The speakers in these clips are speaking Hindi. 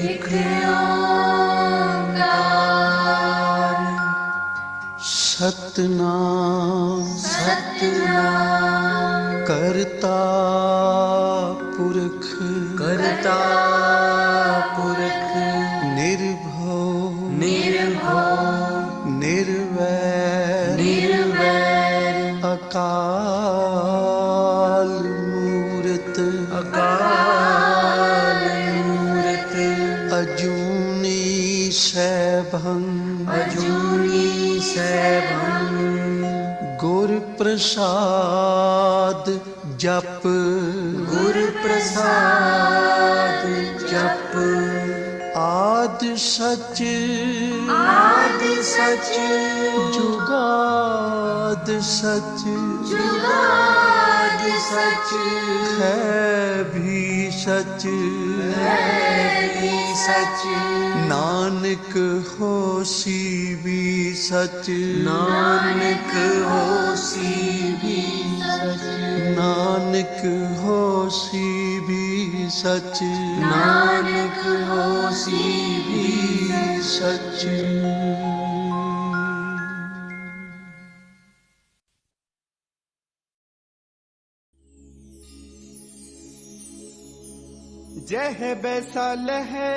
एक ओंकार सतनाम करता पुरख निर्भव निर्वैर अकाल मूरत अजूनी सैभं गुर प्रसाद जप आद सच जुगाद सच है भी सच नानक होसी भी सच नानक होसी भी सच सच। जह बैसा लहे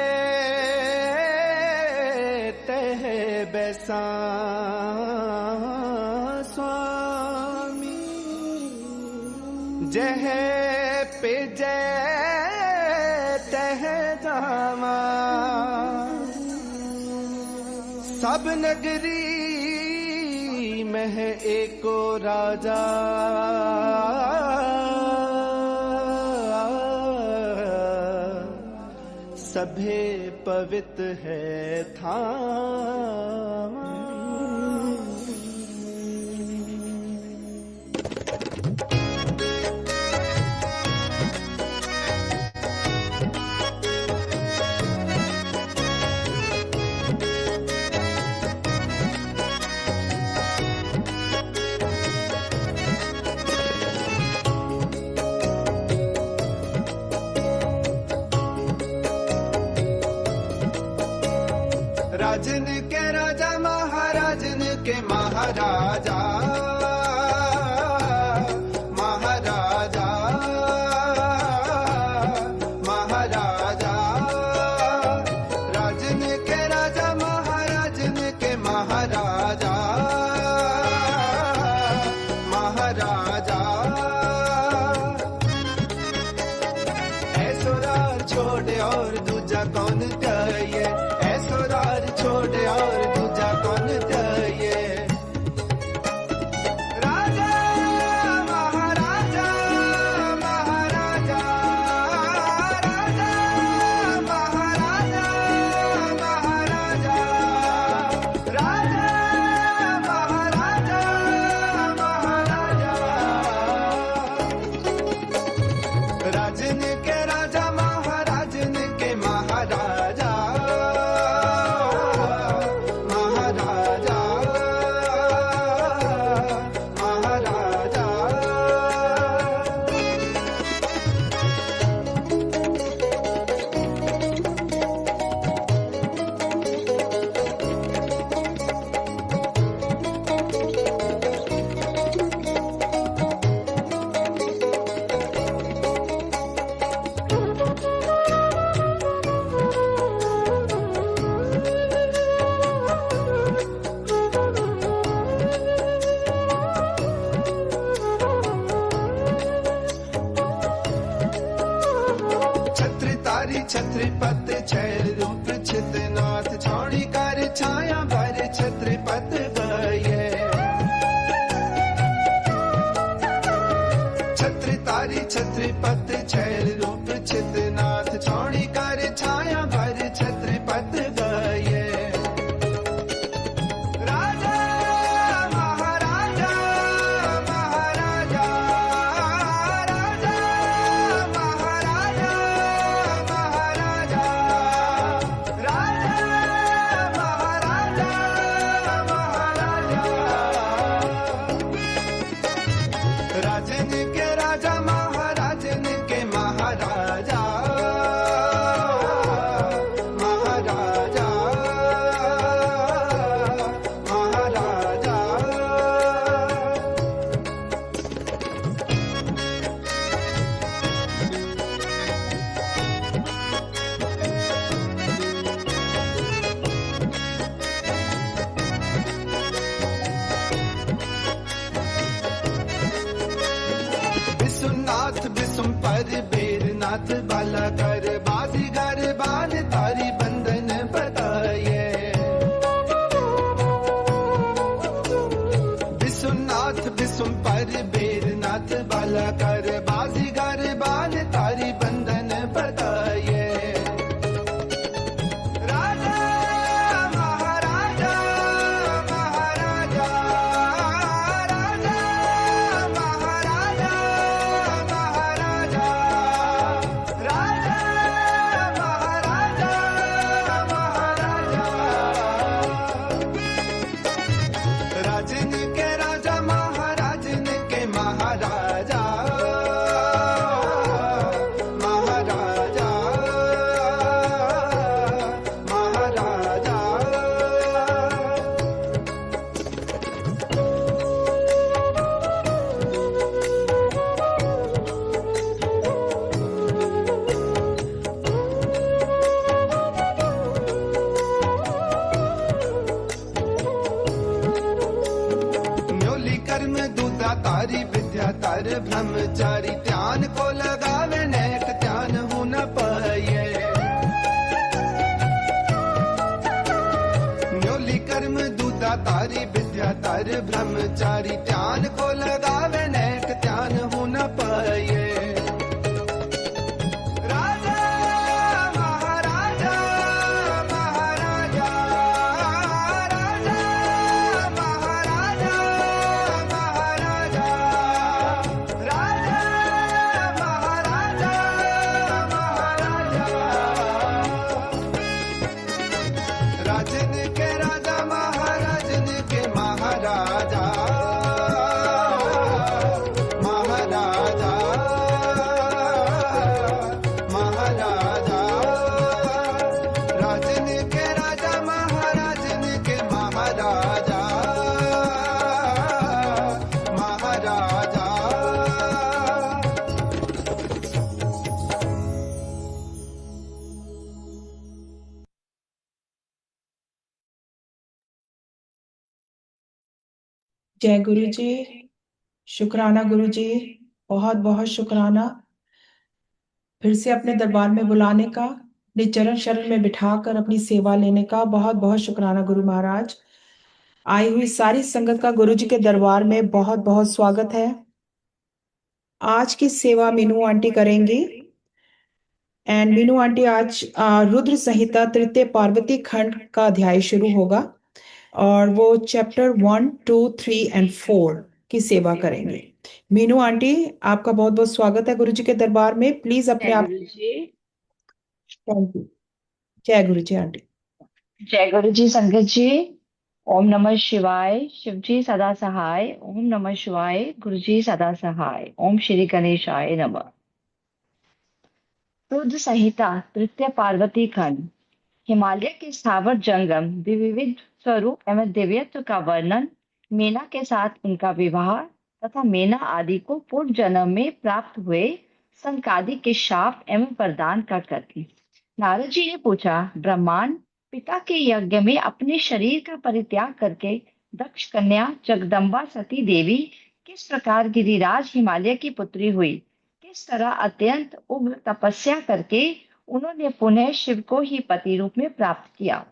तह बैसा स्वामी जह पे जय तह जावा सब नगरी में एको राजा सभे पवित्र है थाम राजन के राजा महाराजन के महाराजा महाराजा महाराजा राजन के राजा महाराजन के महाराजा महाराजा ऐसो राज छोड़े और दूजा कौन चाहिए छोड़े और दूजा कौन चाहिए राजा महाराजा महाराजा राजा महाराजा महाराजा राजा महाराजा महाराजा राजन के राजा महाराजन के महाराजा छत्रपत छैल रूप छितनाथ छाणी कर छाया भर छत्रपत भये छत्रपत छैल रूप छितनाथ छाणी कर छाया भर छत्रपत भये राजा तार ब्रह्मचारी ध्यान को लगावे नेक ध्यान हूं न पाए न्योली कर्म दूता तारी विद्या तार ब्रह्मचारी ध्यान को लगावे नेक ध्यान हूं न पाए जय गुरु जी। शुक्राना गुरु जी, बहुत बहुत शुक्राना फिर से अपने दरबार में बुलाने का, अपने चरण शरण में बिठाकर अपनी सेवा लेने का। बहुत बहुत शुक्राना गुरु महाराज। आई हुई सारी संगत का गुरु जी के दरबार में बहुत बहुत स्वागत है। आज की सेवा मीनू आंटी करेंगी एंड मीनू आंटी आज रुद्र संहिता तृतीय पार्वती खंड का अध्याय शुरू होगा और वो चैप्टर 1, 2, 3 एंड 4 की सेवा करेंगे। मीनू आंटी, आपका बहुत बहुत स्वागत है गुरु जी के दरबार में। प्लीज अपने जय आप। गुरु जी। Thank you. जय गुरु जी आंटी। जय गुरु जी संगत जी। ओम नमः शिवाय। शिव जी सदा सहाय। ओम नमः शिवाय। गुरु जी सदा सहाय। ओम श्री गणेशाय नमः। रुद्र संहिता तृतीय पार्वती खंड। हिमालय के स्थावर जंगम विविध स्वरूप एवं दिव्यत्व का वर्णन, मीना के साथ उनका विवाह तथा मीना आदि को पूर्व जन्म में प्राप्त हुए संकादि के शाप एवं वरदान का कथन। नारद जी ने पूछा, ब्रह्मांड पिता के यज्ञ में अपने शरीर का परित्याग करके दक्ष कन्या जगदम्बा सती देवी किस प्रकार गिरिराज हिमालय की पुत्री हुई, किस तरह अत्यंत उग्र तपस्या करके उन्होंने पुनः शिव को ही पति रूप में प्राप्त किया,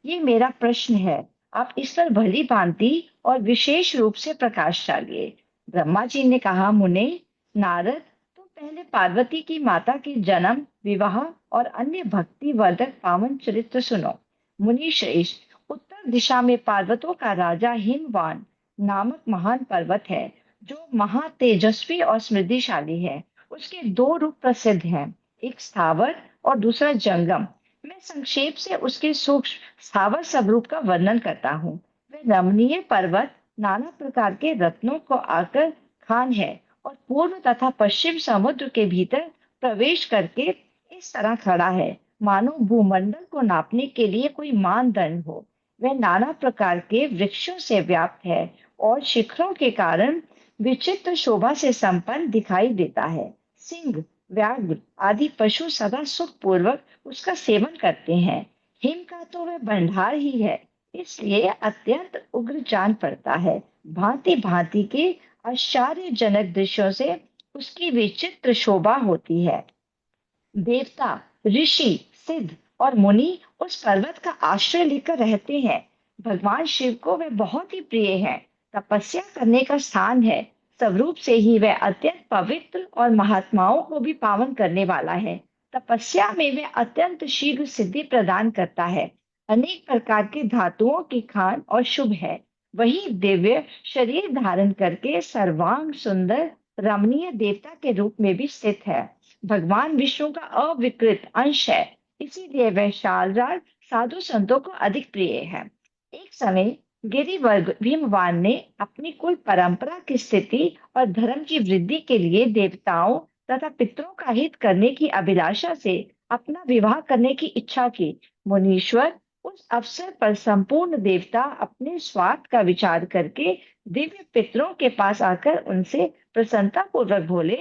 ये मेरा प्रश्न है। आप इस पर भली भांति और विशेष रूप से प्रकाश डालिए। ब्रह्मा जी ने कहा, मुने नारद, तुम पहले पार्वती की माता के जन्म, विवाह और अन्य भक्ति वर्धक पावन चरित्र सुनो। मुनि श्रेष्ठ, उत्तर दिशा में पर्वतों का राजा हिमवान नामक महान पर्वत है, जो महातेजस्वी और समृद्धिशाली है। उसके दो रूप प्रसिद्ध हैं, एक स्थावर और दूसरा जंगम। मैं संक्षेप से उसके सूक्ष्म स्थावर स्वरूप का वर्णन करता हूँ। वह रमणीय पर्वत नाना प्रकार के रत्नों को आकर खान है और पूर्व तथा पश्चिम समुद्र के भीतर प्रवेश करके इस तरह खड़ा है मानो भूमंडल को नापने के लिए कोई मानदंड हो। वह नाना प्रकार के वृक्षों से व्याप्त है और शिखरों के कारण विचित्र शोभा से संपन्न दिखाई देता है। सिंह, व्याघ्र आदि पशु सदा सुख पूर्वक उसका सेवन करते हैं। हिम का तो वह भंडार ही है, इसलिए अत्यंत उग्र जान पड़ता है। भांति भांति के आश्चर्यजनक दृश्यों से उसकी विचित्र शोभा होती है। देवता, ऋषि, सिद्ध और मुनि उस पर्वत का आश्रय लेकर रहते हैं। भगवान शिव को वह बहुत ही प्रिय है, तपस्या करने का स्थान है। स्वरूप से ही वह अत्यंत पवित्र और महात्माओं को भी पावन करने वाला है। तपस्या में वह अत्यंत शीघ्र सिद्धि प्रदान करता है। अनेक प्रकार के धातुओं की खान और शुभ है। वही दिव्य शरीर धारण करके सर्वांग सुंदर रमणीय देवता के रूप में भी स्थित है। भगवान विष्णु का अविकृत अंश है, इसीलिए वह शालराज साधु संतों को अधिक प्रिय है। एक समय गिरिवर्ग भीमवान ने अपनी कुल परंपरा की स्थिति और धर्म की वृद्धि के लिए देवताओं तथा पितरों का हित करने की अभिलाषा से अपना विवाह करने की इच्छा की। मुनीश्वर उस अवसर पर संपूर्ण देवता अपने स्वार्थ का विचार करके दिव्य पितरों के पास आकर उनसे प्रसन्नता पूर्वक बोले।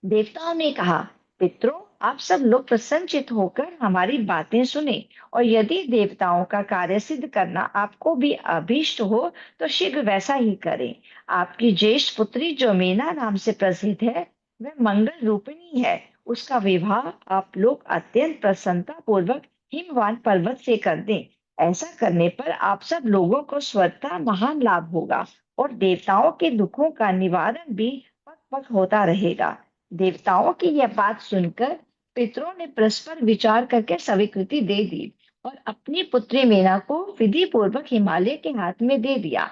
देवताओं ने कहा, पितरों, आप सब लोग प्रसन्नचित होकर हमारी बातें सुने, और यदि देवताओं का कार्य सिद्ध करना आपको भी अभीष्ट हो तो शीघ्र वैसा ही करें। आपकी ज्येष्ठ पुत्री जो मीना नाम से प्रसिद्ध है, वह मंगल रूपिणी है। उसका विवाह आप लोग अत्यंत प्रसन्नता पूर्वक हिमवान पर्वत से कर दें। ऐसा करने पर आप सब लोगों को स्वतः महान लाभ होगा, और देवताओं के दुखों का निवारण भी पग पग होता रहेगा। देवताओं की यह बात सुनकर पितरों ने परस्पर विचार करके स्वीकृति दे दी और अपनी पुत्री मीना को विधि पूर्वक हिमालय के हाथ में दे दिया।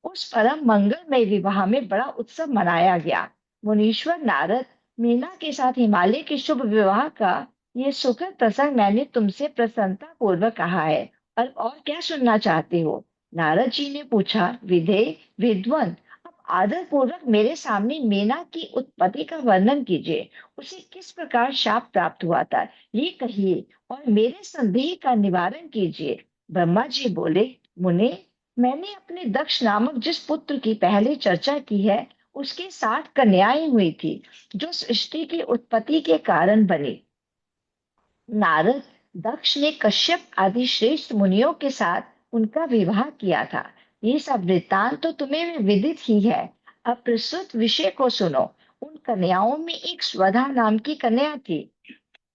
उस परम मंगलमय विवाह में बड़ा उत्सव मनाया गया। मुनीश्वर नारद, मीना के साथ हिमालय के शुभ विवाह का ये सुखद प्रसंग मैंने तुमसे प्रसन्नता पूर्वक कहा है, और क्या सुनना चाहते हो? नारद जी ने पूछा, विधेय विद्वान, अब आदर पूर्वक मेरे सामने मीना की उत्पत्ति का वर्णन कीजिए। उसे किस प्रकार शाप प्राप्त हुआ था, ये कहिए, और मेरे संदेह का निवारण कीजिए। ब्रह्मा जी बोले, मुने, मैंने अपने दक्ष नामक जिस पुत्र की पहले चर्चा की है, उसके 60 कन्याएं हुई थी, जो सृष्टि की उत्पत्ति के कारण बनी। नारद, दक्ष ने कश्यप आदि श्रेष्ठ मुनियों के साथ उनका विवाह किया था। ये सब वृत्तांत तो तुम्हें विदित ही है। अब प्रस्तुत विषय को सुनो। उन कन्याओं में एक स्वधा नाम की कन्या थी,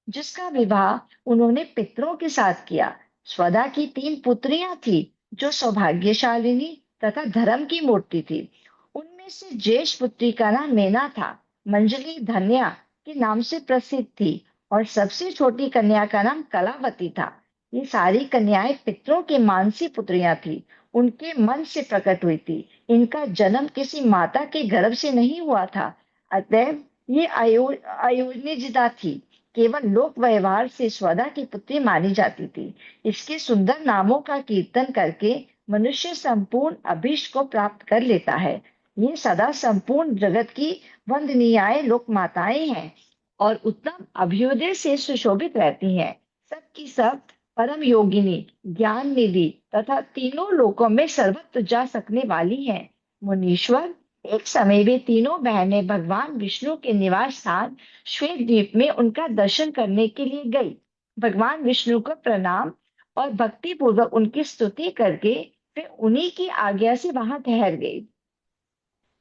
जिसका विवाह उन्होंने पितरों के साथ किया। स्वधा की 3 पुत्रियां थी, जो सौभाग्यशालिनी तथा धर्म की मूर्ति थी। उनमें से ज्येष्ठ पुत्री का नाम मेना था। मंजली धन्या के नाम से प्रसिद्ध थी, और सबसे छोटी कन्या का नाम कलावती था। ये सारी कन्याएं पितरों के मानसी पुत्रियां थी, उनके मन से प्रकट हुई थी। इनका जन्म किसी माता के गर्भ से नहीं हुआ था, अतएव ये अयोनिजिदा थी। केवल लोक व्यवहार से स्वदा की पुत्री मानी जाती थी। इसके सुंदर नामों का कीर्तन करके मनुष्य संपूर्ण अभीष्ट को प्राप्त कर लेता है। ये सदा संपूर्ण जगत की वंदनीय लोक माताएं हैं, और उत्तम अभ्युदय से सुशोभित रहती हैं। सब की सब परम योगिनी, ज्ञान निधि तथा तीनों लोकों में सर्वत्र जा सकने वाली हैं। मुनीश्वर, एक समय वे तीनों बहनें भगवान विष्णु के निवास स्थान श्वेत द्वीप में उनका दर्शन करने के लिए गई। भगवान विष्णु को प्रणाम और भक्ति पूर्वक उनकी स्तुति करके वे उन्हीं की आज्ञा से वहां ठहर गई।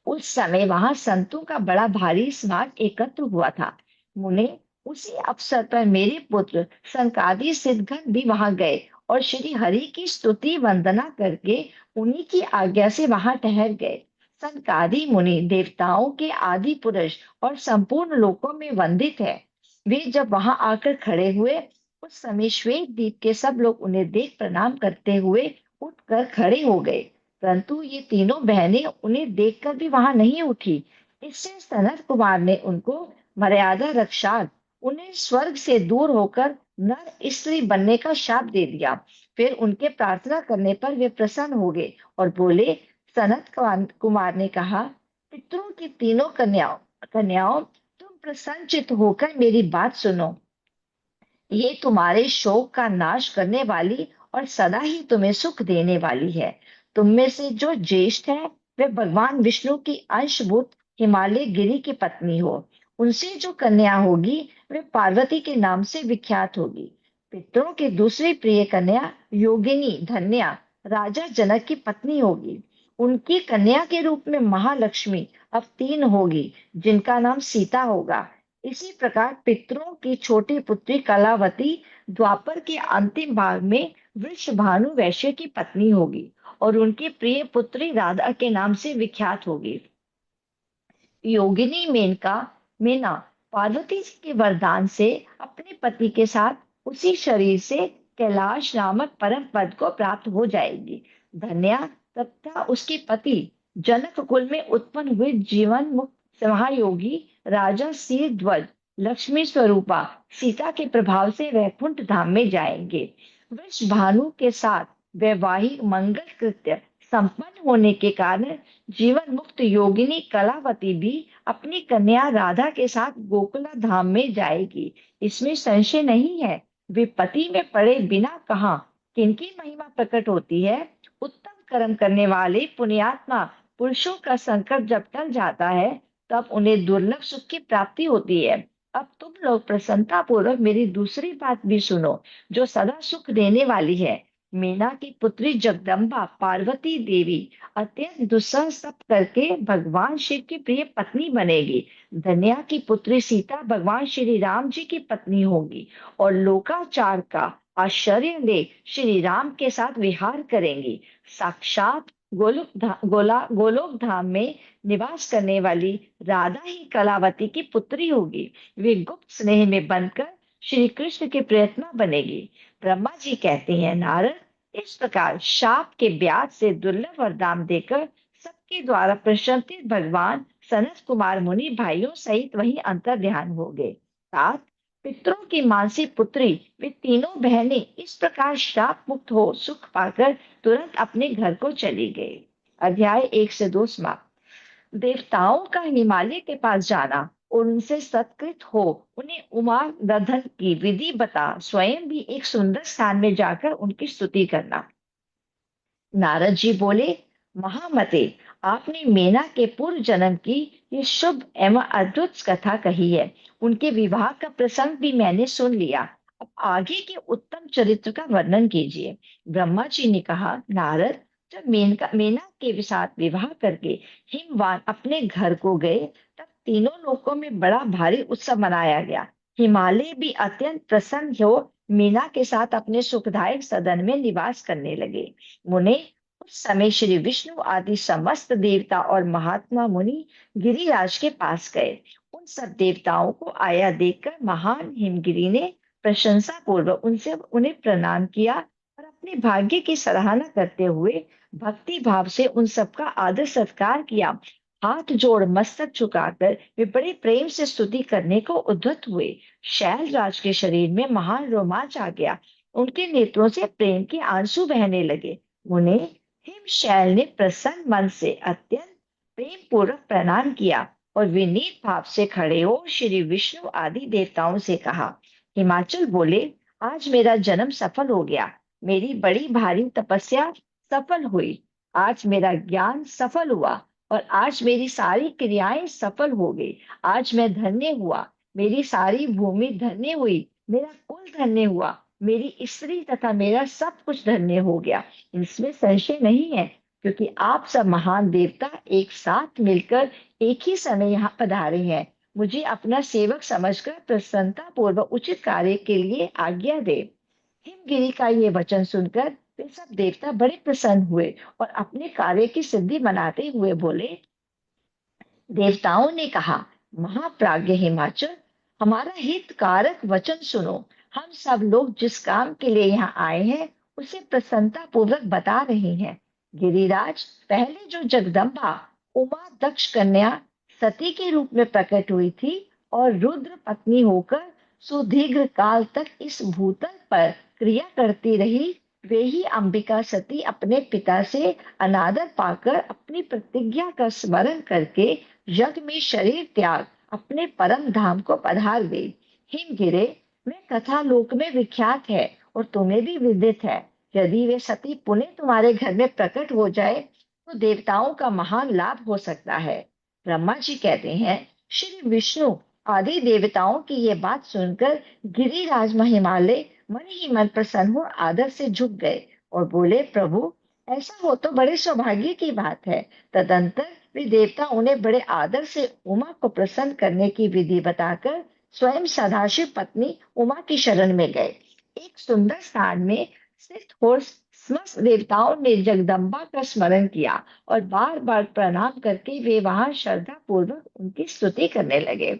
उस समय वहां संतों का बड़ा भारी समाज एकत्र हुआ था। मुने, उसी अवसर पर मेरे पुत्र संकादि सिद्धगण भी वहां गए और श्री हरि की स्तुति वंदना करके उन्हीं की आज्ञा से वहां ठहर गए। संकादि मुनि देवताओं के आदि पुरुष और संपूर्ण लोकों में वंदित है। वे जब वहां आकर खड़े हुए, उस समय श्वेत द्वीप के सब लोग उन्हें देख प्रणाम करते हुए उठकर खड़े हो गए, परंतु ये तीनों बहनें उन्हें देखकर भी वहां नहीं उठी। इससे सनत कुमार ने उनको मर्यादा रक्षार्थ उन्हें स्वर्ग से दूर होकर नर स्त्री बनने का शाप दे दिया। फिर उनके प्रार्थना करने पर वे प्रसन्न हो गए और बोले, सनत कुमार ने कहा, पितरों की तीनों कन्याओं, तुम प्रसन्नचित होकर मेरी बात सुनो। ये तुम्हारे शोक का नाश करने वाली और सदा ही तुम्हें सुख देने वाली है। तुम में से जो ज्येष्ठ है, वे भगवान विष्णु की अंशभूत हिमालय गिरी की पत्नी हो। उनसे जो कन्या होगी, वे पार्वती के नाम से विख्यात होगी। पितरों की दूसरी प्रिय कन्या योगिनी धन्या राजा जनक की पत्नी होगी। उनकी कन्या के रूप में महालक्ष्मी अब 3 होगी, जिनका नाम सीता होगा। इसी प्रकार पितरों की छोटी पुत्री कलावती द्वापर के अंतिम भाग में वृषभानु वैश्य की पत्नी होगी, और उनकी प्रिय पुत्री राधा के नाम से विख्यात होगी। योगिनी मीना पार्वती जी के वरदान से अपने पति के साथ उसी शरीर से कैलाश नामक परम पद को प्राप्त हो जाएगी। धन्या तथा उसके पति जनक कुल में उत्पन्न हुए जीवन मुक्त महायोगी राजा सिर ध्वज लक्ष्मी स्वरूपा सीता के प्रभाव से वैकुंठ धाम में जाएंगे। वृषभानु के साथ वैवाहिक मंगल कृत्य संपन्न होने के कारण जीवन मुक्त योगिनी कलावती भी अपनी कन्या राधा के साथ गोकुला धाम में जाएगी। इसमें संशय नहीं है। वे पति में पड़े बिना कहाँ किनकी महिमा प्रकट होती है। उत्तम कर्म करने वाले पुण्यात्मा पुरुषों का संकट जब टल जाता है, तब उन्हें दुर्लभ सुख की प्राप्ति होती है। अब तुम लोग प्रसन्नता पूर्वक मेरी दूसरी बात भी सुनो, जो सदा सुख देने वाली है। मीना की पुत्री जगदम्बा पार्वती देवी अत्यंत दुस्सह सब करके भगवान शिव की प्रिय पत्नी बनेगी। धन्या की पुत्री सीता भगवान श्री राम जी की पत्नी होगी और लोकाचार का आश्चर्य ले श्री राम के साथ विहार करेंगी। साक्षात गोलोक धाम में निवास करने वाली राधा ही कलावती की पुत्री होगी। वे गुप्त स्नेह में बनकर श्री कृष्ण के प्रियतमा बनेगी। ब्रह्मा जी कहते हैं, नारद, इस प्रकार शाप के ब्याज से दुर्लभ वरदान देकर सबके द्वारा प्रशंसित भगवान सनत कुमार मुनि भाइयों सहित वही अंतर ध्यान हो गए। सात, पितरों की मानसी पुत्री वे तीनों बहनें इस प्रकार शाप मुक्त हो सुख पाकर तुरंत अपने घर को चली गई। अध्याय 1 से 2 समाप्त। देवताओं का हिमालय के पास जाना और उनसे सत्कृत हो उन्हें उमा दधन की विधि बता स्वयं भी एक सुंदर स्थान में जाकर उनकी स्तुति करना। नारद जी बोले, महामते, आपने मीना के पूर्व जन्म की ये शुभ एवं अद्भुत कथा कही है। उनके विवाह का प्रसंग भी मैंने सुन लिया। अब आगे के उत्तम चरित्र का वर्णन कीजिए। ब्रह्मा जी ने कहा, नारद, जब मीना के साथ विवाह करके हिमवान अपने घर को गए तब तीनों लोकों में बड़ा भारी उत्सव मनाया गया। हिमालय भी अत्यंत प्रसन्न हो मीना के साथ अपने सुखदायक सदन में निवास करने लगे। मुने, उस समय श्री विष्णु आदि समस्त देवता और महात्मा मुनि गिरिराज के पास गए। उन सब देवताओं को आया देखकर महान हिमगिरी ने प्रशंसा पूर्वक उनसे उन्हें प्रणाम किया और अपने भाग्य की सराहना करते हुए भक्ति भाव से उन सबका आदर सत्कार किया। हाथ जोड़ मस्तक झुकाकर वे बड़े प्रेम से स्तुति करने को उद्धत हुए। शैलराज के शरीर में महान रोमांच आ गया। उनके नेत्रों से प्रेम के आंसू बहने लगे। मुने, हिमशैल ने प्रसन्न मन से अत्यंत प्रेम पूर्वक प्रणाम किया और विनीत भाव से खड़े हो श्री विष्णु आदि देवताओं से कहा, हिमाचल बोले, आज मेरा जन्म सफल हो गया। मेरी बड़ी भारी तपस्या सफल हुई। आज मेरा ज्ञान सफल हुआ और आज मेरी सारी क्रियाएं सफल हो गई। आज मैं धन्य हुआ। मेरी सारी भूमि धन्य हुई। मेरा कुल धन्य हुआ। मेरी स्त्री तथा मेरा सब कुछ धन्य हो गया। इसमें संशय नहीं है, क्योंकि आप सब महान देवता एक साथ मिलकर एक ही समय यहाँ पधारे हैं। मुझे अपना सेवक समझकर प्रसन्नता पूर्वक उचित कार्य के लिए आज्ञा दे। हिमगिरी का ये वचन सुनकर वे सब देवता बड़े प्रसन्न हुए और अपने कार्य की सिद्धि मनाते हुए बोले। देवताओं ने कहा, महाप्राज्ञ हिमाचल, हमारा हितकारक वचन सुनो। हम सब लोग जिस काम के लिए यहाँ आए हैं उसे प्रसन्नता पूर्वक बता रहे हैं। गिरिराज, पहले जो जगदम्बा उमा दक्ष कन्या सती के रूप में प्रकट हुई थी और रुद्र पत्नी होकर सुदीर्घ काल तक इस भूतल पर क्रिया करती रही, वे ही अंबिका सती अपने पिता से अनादर पाकर अपनी प्रतिज्ञा का स्मरण करके यज्ञ में शरीर त्याग अपने परम धाम को पधार गई। हिमगिरे, वे कथा लोक में विख्यात है और तुम्हें भी विदित है। यदि वे सती पुनः तुम्हारे घर में प्रकट हो जाए तो देवताओं का महान लाभ हो सकता है। ब्रह्मा जी कहते हैं, श्री विष्णु आदि देवताओं की ये बात सुनकर गिरिराज हिमालय मन ही मन प्रसन्न हो आदर से झुक गए और बोले, प्रभु, ऐसा हो तो बड़े सौभाग्य की बात है। तदंतर वे देवता उन्हें बड़े आदर से उमा को प्रसन्न करने की विधि बताकर स्वयं सदाशिव पत्नी उमा की शरण में गए। एक सुंदर स्थान में स्थित हो समस्त देवताओं ने जगदम्बा का स्मरण किया और बार बार प्रणाम करके वे वहां श्रद्धा पूर्वक उनकी स्तुति करने लगे।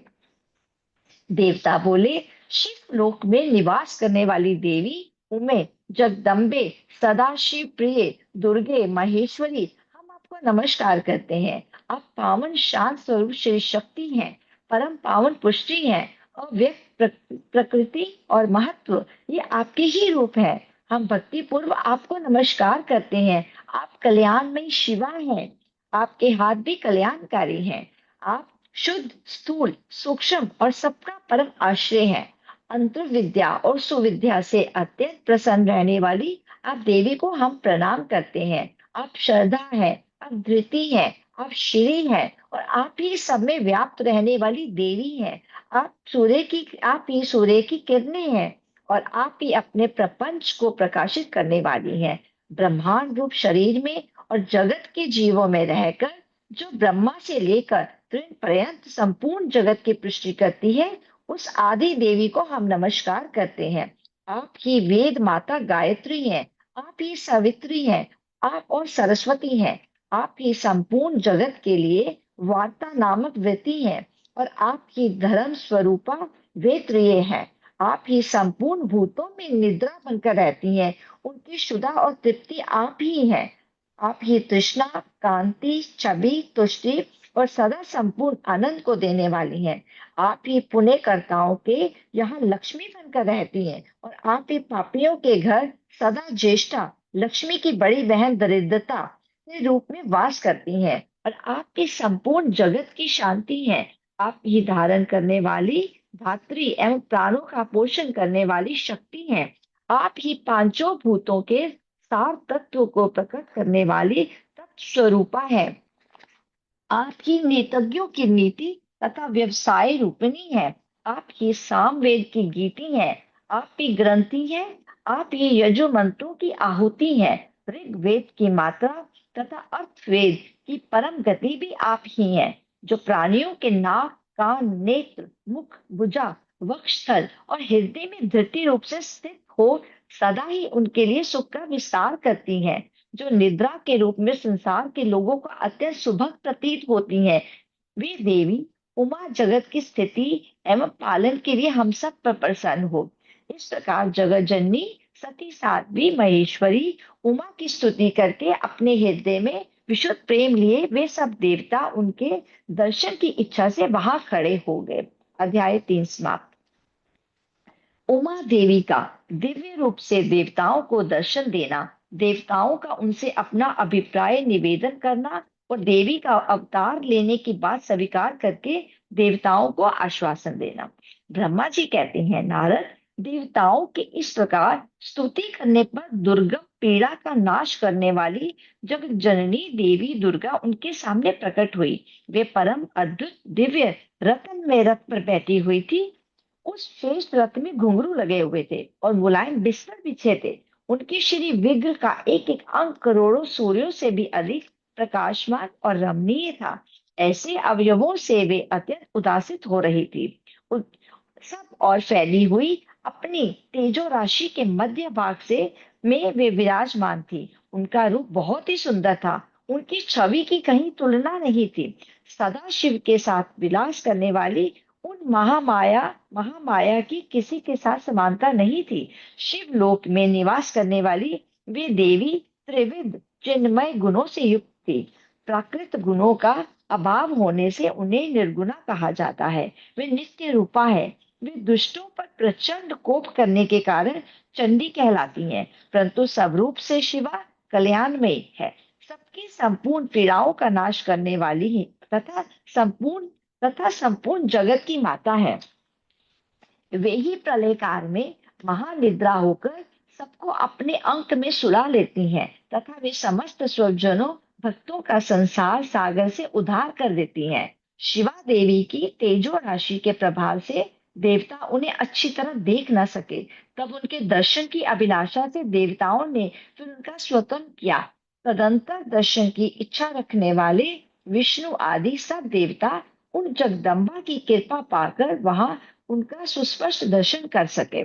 देवता बोले, शिव लोक में निवास करने वाली देवी उमे, जगदम्बे, सदाशिव प्रिय, दुर्गे, महेश्वरी, हम आपको नमस्कार करते हैं। आप पावन शांत स्वरूप श्री शक्ति हैं, परम पावन पुष्टि हैं, अव्यक्त प्रकृति और महत्व ये आपके ही रूप है। हम भक्ति पूर्व आपको नमस्कार करते हैं। आप कल्याणमयी शिवा हैं। आपके हाथ भी कल्याणकारी हैं। आप शुद्ध, स्थूल, सूक्ष्म और सबका परम आश्रय हैं। अंतर विद्या और सुविद्या से अत्यंत प्रसन्न रहने वाली आप देवी को हम प्रणाम करते हैं। आप श्रद्धा है, आप धृति है, आप श्री है और आप ही सब में व्याप्त रहने वाली देवी है। आप ही सूर्य की किरणें हैं और आप ही अपने प्रपंच को प्रकाशित करने वाली हैं। ब्रह्मांड रूप शरीर में और जगत के जीवों में रहकर जो ब्रह्मा से लेकर तृण पर्यंत संपूर्ण जगत की पुष्टि करती है, उस आदि देवी को हम नमस्कार करते हैं। आप ही वेद माता गायत्री हैं, आप ही सावित्री हैं, आप और सरस्वती हैं। आप ही संपूर्ण जगत के लिए वार्ता नामक वृत्ति हैं और आप ही धर्म स्वरूपा वेत्रिय हैं। आप ही संपूर्ण भूतों में निद्रा बनकर रहती हैं, उनकी शुदा और तृप्ति आप ही हैं। आप ही तृष्णा, कांति, छवि, तुष्टि और सदा संपूर्ण आनंद को देने वाली हैं। आप ही पुण्यकर्ताओं के यहाँ लक्ष्मी बनकर रहती हैं और आप ही पापियों के घर सदा ज्येष्ठा, लक्ष्मी की बड़ी बहन दरिद्रता के रूप में वास करती हैं और आपकी संपूर्ण जगत की शांति है। आप ही धारण करने वाली धात्री एवं प्राणों का पोषण करने वाली शक्ति हैं। आप ही पांचों भूतों के सार तत्व को प्रकट करने वाली तत्व स्वरूपा है। आप ही नीतज्ञों की नीति तथा व्यवसाय रूपिणी है। आप ही सामवेद की गीति है। आप ही ग्रंथि है। आप ही यजुमंत्रों की आहुति है। ऋग्वेद की मात्रा तथा अर्थवेद की परम गति भी आप ही हैं, जो प्राणियों के नाक, कान, नेत्र, मुख, भुजा, वक्षस्थल और हृदय में धृति रूप से स्थित हो सदा ही उनके लिए सुख का विस्तार करती हैं, जो निद्रा के रूप में संसार के लोगों को अत्यंत सुभग प्रतीत होती हैं। वे देवी उमा जगत की स्थिति एवं पालन के लिए हम सब पर प्रसन्न हो। इस प्रकार जगत जननी सती साध्वी महेश्वरी उमा की स्तुति करके अपने हृदय में विशुद्ध प्रेम लिए वे सब देवता उनके दर्शन की इच्छा से वहां खड़े हो गए। अध्याय 3 समाप्त। उमा देवी का दिव्य रूप से देवताओं को दर्शन देना, देवताओं का उनसे अपना अभिप्राय निवेदन करना और देवी का अवतार लेने की बात स्वीकार करके देवताओं को आश्वासन देना। ब्रह्मा जी कहते हैं, नारद, देवताओं के इस प्रकार स्तुति करने पर दुर्गम पीड़ा का नाश करने वाली जगत जननी देवी दुर्गा उनके सामने प्रकट हुई। वे परम अद्भुत दिव्य रत्न में रथ पर बैठी हुई थी। उस श्रेष्ठ रथ में घुंघरू लगे हुए थे और मुलायम बिस्तर बिछे थे। उनकी श्री विग्रह का एक एक अंग करोड़ों सूर्यों से भी अधिक प्रकाशमान और रमणीय था। ऐसे अवयवों से वे अत्यंत उदासित हो रही थी। सब और फैली हुई अपनी तेजो राशि के मध्य भाग से में वे विराजमान थी। उनका रूप बहुत ही सुंदर था। उनकी छवि की कहीं तुलना नहीं थी। सदा शिव के साथ विलास करने वाली उन महामाया की किसी के साथ समानता नहीं थी। शिव लोक में निवास करने वाली वे देवी त्रिविध चिन्मय गुणों से युक्त थी। प्राकृत गुणों का अभाव होने से उन्हें निर्गुणा कहा जाता है। वे नित्य रूपा है। वे दुष्टों पर प्रचंड कोप करने के कारण चंडी कहलाती हैं, परंतु स्वरूप से शिवा कल्याणमयी है। सबकी संपूर्ण पीड़ाओं का नाश करने वाली है तथा संपूर्ण जगत की माता है। वे ही प्रलय काल में महानिद्रा होकर सबको अपने अंक में सुला लेती हैं तथा वे समस्त स्वजनों भक्तों का संसार सागर से उद्धार कर देती हैं। शिवा देवी की तेजो राशि के प्रभाव से देवता उन्हें अच्छी तरह देख न सके। तब उनके दर्शन की अभिलाषा से देवताओं ने फिर उनका स्वतंत्र किया। तदंतर दर्शन की इच्छा रखने वाले विष्णु आदि सब देवता उन जगदम्बा की कृपा पाकर वहां उनका सुस्पष्ट दर्शन कर सके।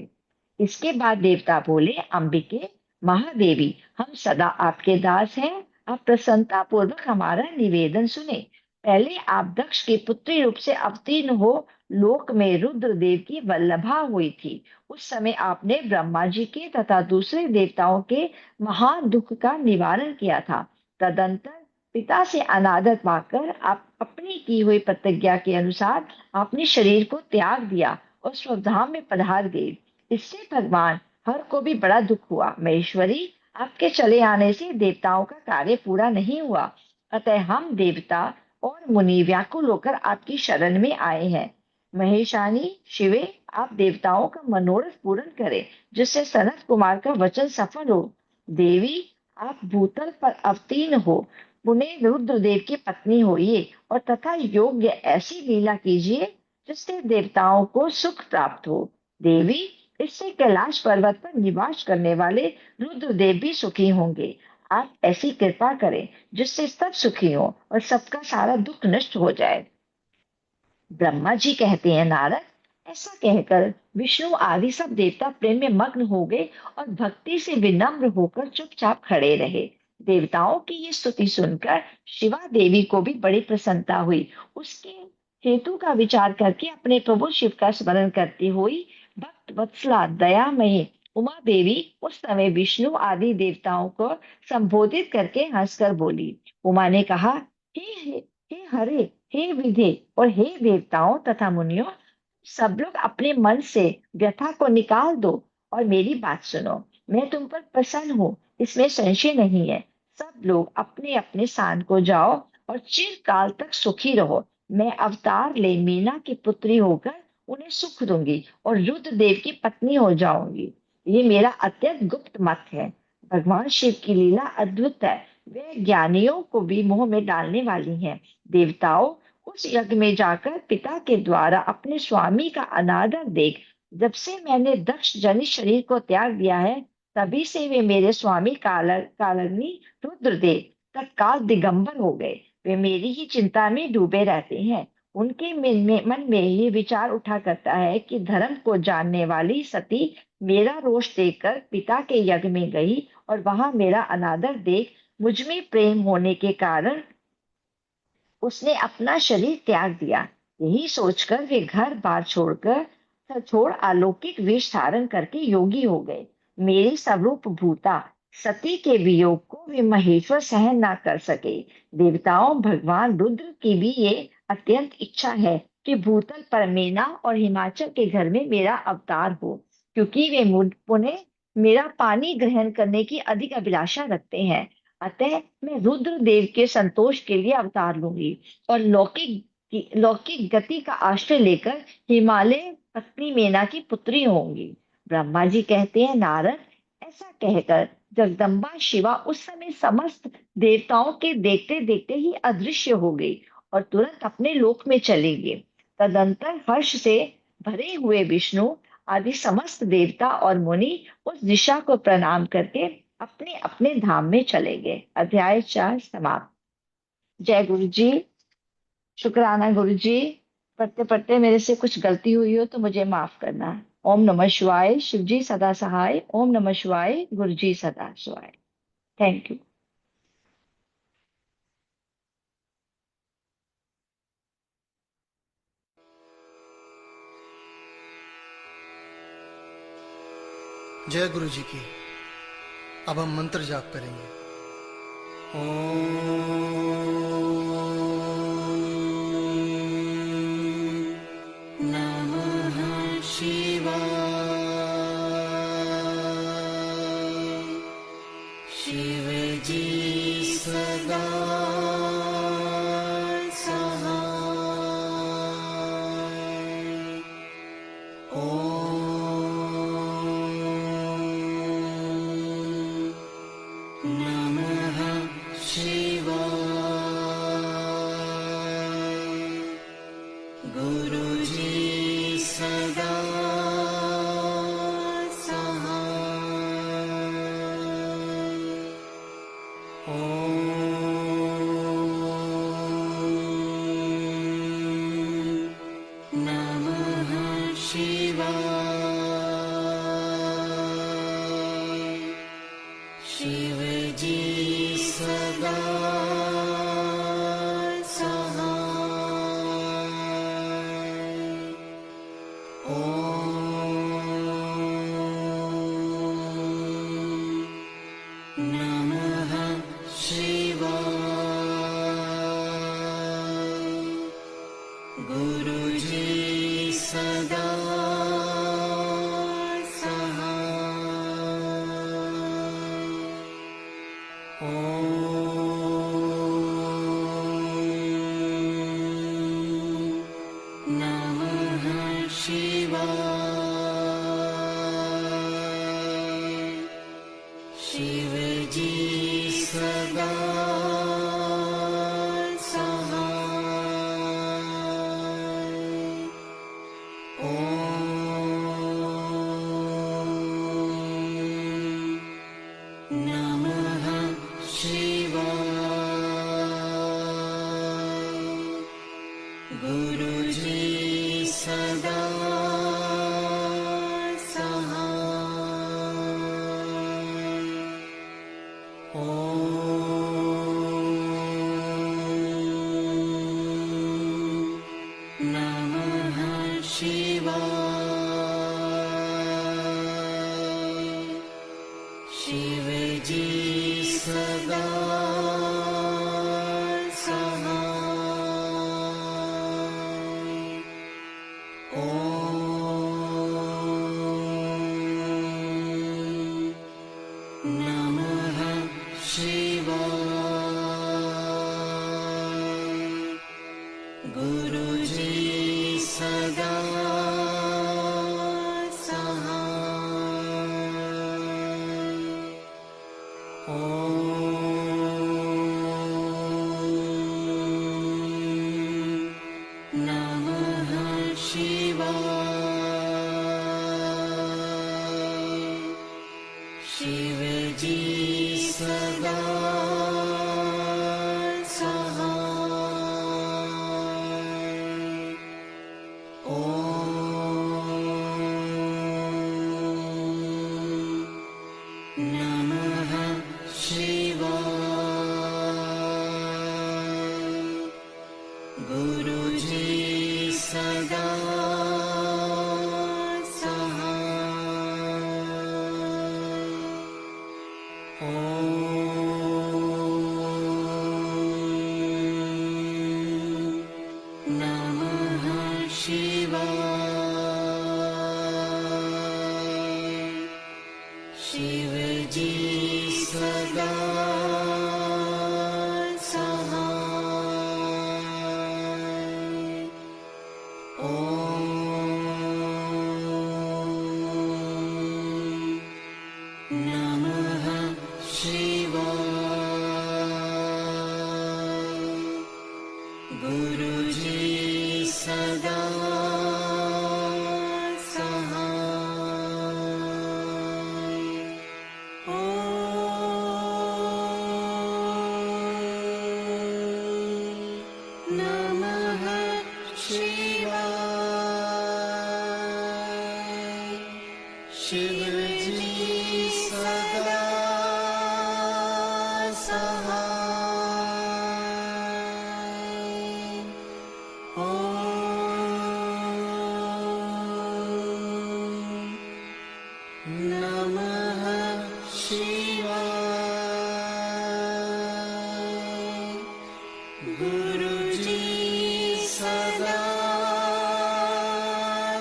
इसके बाद देवता बोले, अंबिके महादेवी, हम सदा आपके दास हैं। आप प्रसन्नता पूर्वक हमारा निवेदन सुने। पहले आप दक्ष की पुत्री रूप से अवतीर्ण हो लोक में रुद्रदेव की वल्लभा हुई थी। उस समय आपने ब्रह्मा जी के तथा दूसरे देवताओं के महान दुख का निवारण किया था। तदंतर पिता से अनादर पाकर आप अपनी की हुई प्रतिज्ञा के अनुसार अपने शरीर को त्याग दिया और स्वधाम में पधार गए। इससे भगवान हर को भी बड़ा दुख हुआ। महेश्वरी, आपके चले आने से देवताओं का कार्य पूरा नहीं हुआ, अतः हम देवता और मुनि व्याकुल होकर आपकी शरण में आए हैं। महेशानी शिवे, आप देवताओं का मनोरथ पूर्ण करें जिससे सनत कुमार का वचन सफल हो। देवी, आप भूतल पर अवतीर्ण हो पुण्य रुद्रदेव की पत्नी होइए और तथा योग्य ऐसी लीला कीजिए जिससे देवताओं को सुख प्राप्त हो। देवी, इससे कैलाश पर्वत पर निवास करने वाले रुद्रदेव भी सुखी होंगे। आप ऐसी कृपा करें जिससे सब सुखी हो और सबका सारा दुख नष्ट हो जाए। ब्रह्मा जी कहते हैं, नारद, ऐसा कहकर विष्णु आदि सब देवता प्रेम में मग्न हो गए और भक्ति से विनम्र होकर चुपचाप खड़े रहे। देवताओं की ये स्तुति सुनकर शिवा देवी को भी बड़ी प्रसन्नता हुई। उसके हेतु का विचार करके अपने प्रभु शिव का स्मरण करती हुई भक्त वत्सला दयामयी उमा देवी उस समय विष्णु आदि देवताओं को संबोधित करके हंसकर बोली। उमा ने कहा, हे हरे, हे विधे और हे देवताओं तथा मुनियों, सब लोग अपने मन से व्यथा को निकाल दो और मेरी बात सुनो। मैं तुम पर प्रसन्न हूँ, इसमें संशय नहीं है। सब लोग अपने अपने स्थान को जाओ और चिरकाल तक सुखी रहो। मैं अवतार ले मीना की पुत्री होकर उन्हें सुख दूंगी और रुद्रदेव की पत्नी हो जाऊंगी। ये मेरा अत्यंत गुप्त मत है। भगवान शिव की लीला अद्भुत है। वे ज्ञानियों को भी मोह में डालने वाली हैं। देवताओं, उस यज्ञ में जाकर पिता के द्वारा अपने स्वामी का अनादर देख, जब से मैंने दक्ष जनित शरीर को त्याग दिया है, तभी से वे मेरे स्वामी कालग्नि रुद्रदेव तत्काल दिगंबर हो गए। वे मेरी ही चिंता में डूबे रहते हैं। उनके मन में ये विचार उठा करता है कि धर्म को जानने वाली सती मेरा रोष देखकर पिता के यज्ञ में गई और वहां मेरा अनादर देख मुझ में प्रेम होने के कारण उसने अपना शरीर त्याग दिया। यही सोचकर वे घर बार छोड़ अलौकिक वेश धारण करके योगी हो गए। मेरी स्वरूप भूता सती के वियोग को वे महेश्वर सहन ना कर सके। देवताओं, भगवान रुद्र की भी ये अत्यंत इच्छा है कि भूतल पर मीना और हिमाचल के घर में मेरा अवतार हो, क्योंकि वे पुनः मेरा पानी ग्रहण करने की अधिक अभिलाषा रखते हैं। अतः मैं रुद्र देव के संतोष के लिए अवतार लूंगी और लौकिक गति का आश्रय लेकर हिमालय पत्नी मेना की पुत्री होंगी। ब्रह्मा जी कहते हैं, नारद, ऐसा कहकर जगदम्बा शिवा उस समय समस्त देवताओं के देखते देखते ही अदृश्य हो गई और तुरंत अपने लोक में चली गई। तदंतर हर्ष से भरे हुए विष्णु आदि समस्त देवता और मुनि उस दिशा को प्रणाम करके अपने अपने धाम में चले गए। अध्याय 4 समाप्त। जय गुरु जी। शुक्राना गुरु जी। पढ़ते पढ़ते मेरे से कुछ गलती हुई हो तो मुझे माफ करना। ओम नमः शिवाय। शिव जी सदा सहाय। ओम नमः शिवाय। गुरु जी सदा सहाय। Thank you. जय गुरु जी की। अब हम मंत्र जाप करेंगे। ओम नमः शिवाय। शिव जी सदा नमः शिवाय। शिव जी सदा सहाय। नमः शिवाय। गुरुजी सदा सहाय। नमः शिवाय। शिव जी सदा नमः शिवाय। गुरुजी सदा नमः शिवाय। शिव जी सदा नमः शिवाय। गुरुजी सदा नमः शिवाय। शिव जी सदा सहाय। नमः शिवाय। गुरुजी सदा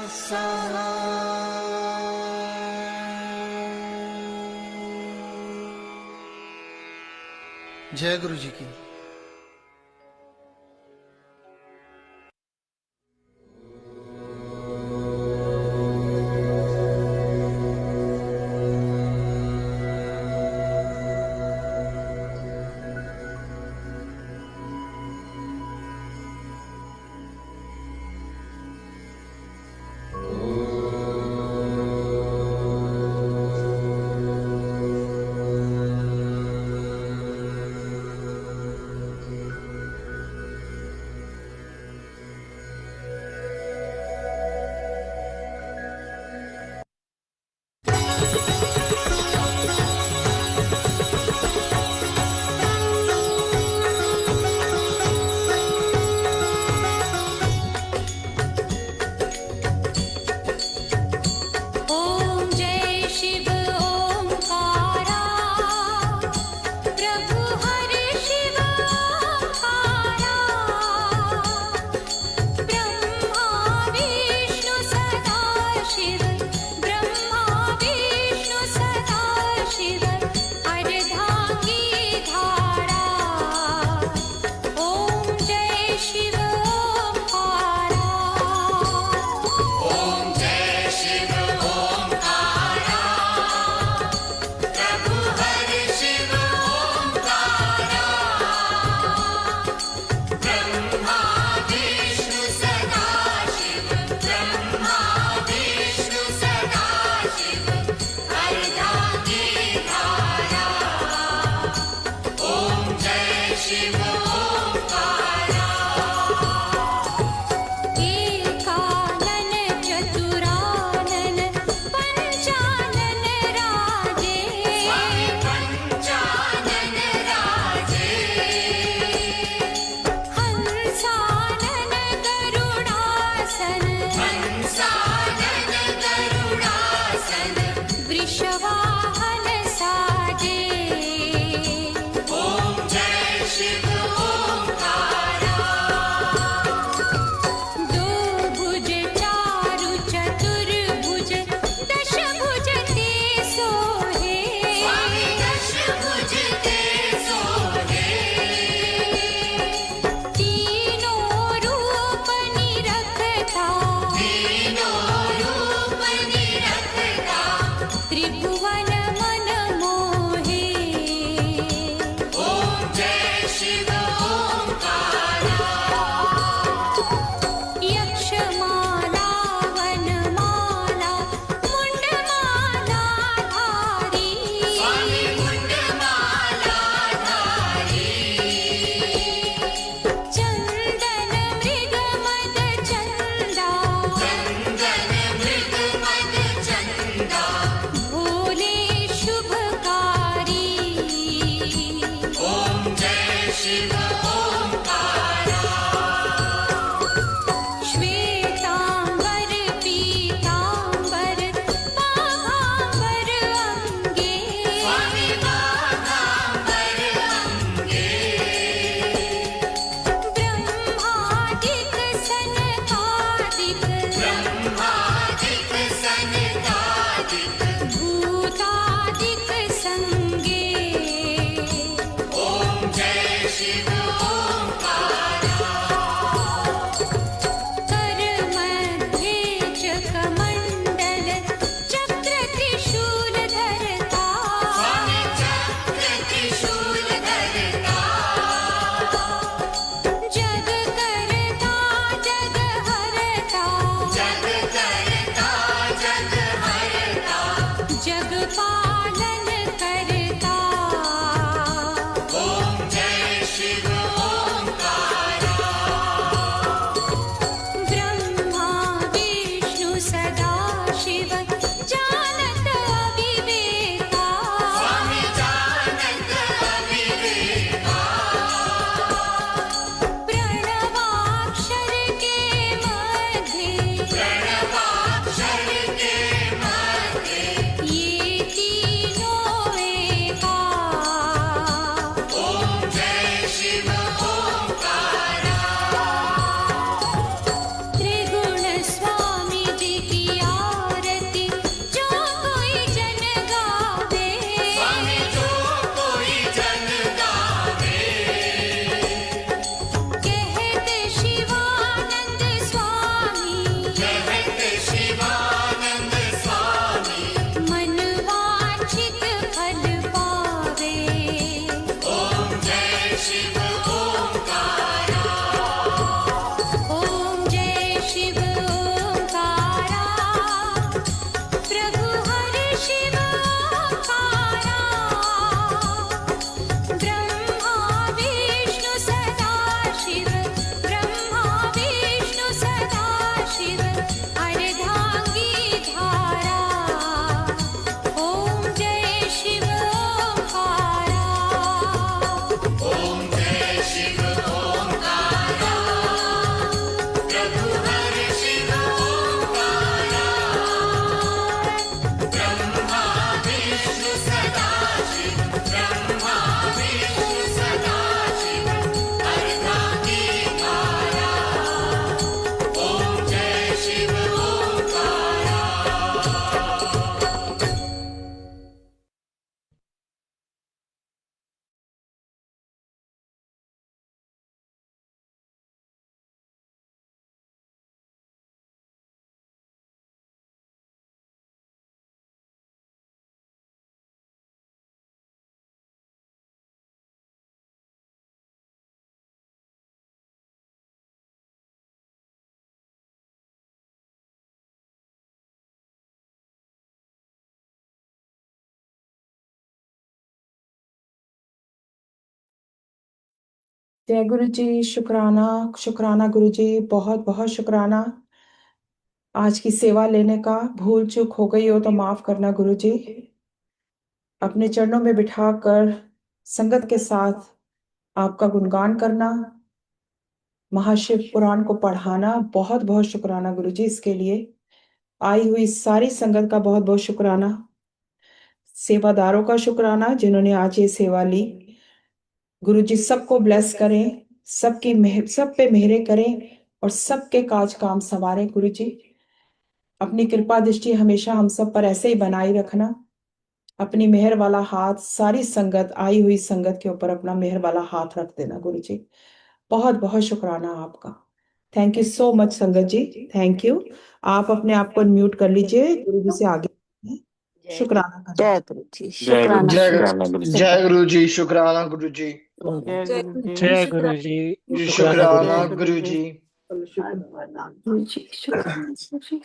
सहाय। जय गुरु जी की। जय गुरु जी, शुक्राना शुक्राना गुरु जी, बहुत बहुत शुक्राना आज की सेवा लेने का। भूल चूक हो गई हो तो माफ करना गुरु जी। अपने चरणों में बिठाकर संगत के साथ आपका गुणगान करना, महाशिव पुराण को पढ़ाना, बहुत बहुत शुक्राना गुरु जी इसके लिए। आई हुई सारी संगत का बहुत बहुत शुक्राना। सेवादारों का शुक्राना जिन्होंने आज ये सेवा ली। गुरु जी सबको ब्लेस करें, सबकी सब पे मेहरे करें और सबके काज काम संवारे गुरु जी। अपनी कृपा दृष्टि हमेशा हम सब पर ऐसे ही बनाए रखना। अपनी मेहर वाला हाथ सारी संगत, आई हुई संगत के ऊपर अपना मेहर वाला हाथ रख देना गुरु जी। बहुत बहुत शुक्राना आपका। थैंक यू सो मच संगत जी, थैंक यू। आप अपने आप को म्यूट कर लीजिए, गुरु जी से आगे शुक्राना करें। जय गुरु जी, जय गुरु शुक्राना जी, जय शुक्राना गुरु जी। जय गुरु जी, शुक्राना गुरु जी। जय गुरु जी, जय गुरु जी, शुक्राना गुरु शुक्राना जी। गुरु जी। गुरु जी, शुक्राना गुरु जी।